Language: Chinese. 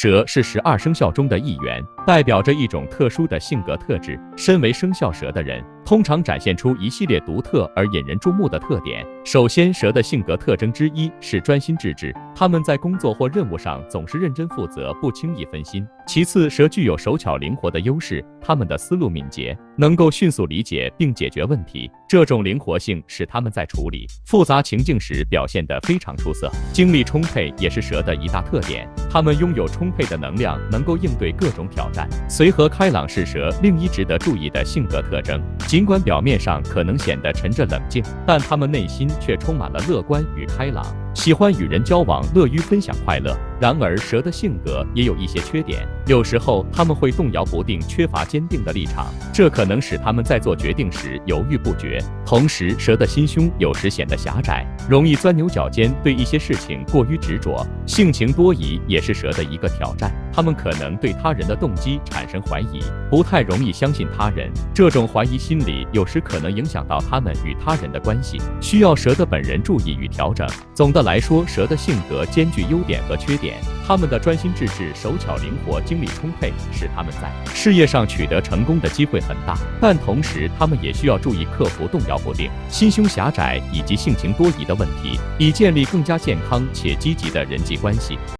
蛇是12生肖中的一员，代表着一种特殊的性格特质。身为生肖蛇的人，通常展现出一系列独特而引人注目的特点。首先，蛇的性格特征之一是专心致志，他们在工作或任务上总是认真负责，不轻易分心。其次，蛇具有手巧灵活的优势，他们的思路敏捷，能够迅速理解并解决问题。这种灵活性使他们在处理复杂情境时表现得非常出色。精力充沛也是蛇的一大特点，他们拥有充沛的能量，能够应对各种挑战。随和开朗是蛇另一值得注意的性格特征，尽管表面上可能显得沉着冷静，但他们内心却充满了乐观与开朗，喜欢与人交往，乐于分享快乐。然而，蛇的性格也有一些缺点，有时候他们会动摇不定，缺乏坚定的立场，这可能使他们在做决定时犹豫不决。同时，蛇的心胸有时显得狭窄，容易钻牛角尖，对一些事情过于执着，性情多疑也是蛇的一个挑战。他们可能对他人的动机产生怀疑，不太容易相信他人，这种怀疑心理有时可能影响到他们与他人的关系，需要蛇的本人注意与调整。总的来说，蛇的性格兼具优点和缺点，他们的专心致志、手巧灵活、精力充沛，使他们在事业上取得成功的机会很大，但同时他们也需要注意克服动摇不定、心胸狭窄以及性情多疑的问题，以建立更加健康且积极的人际关系。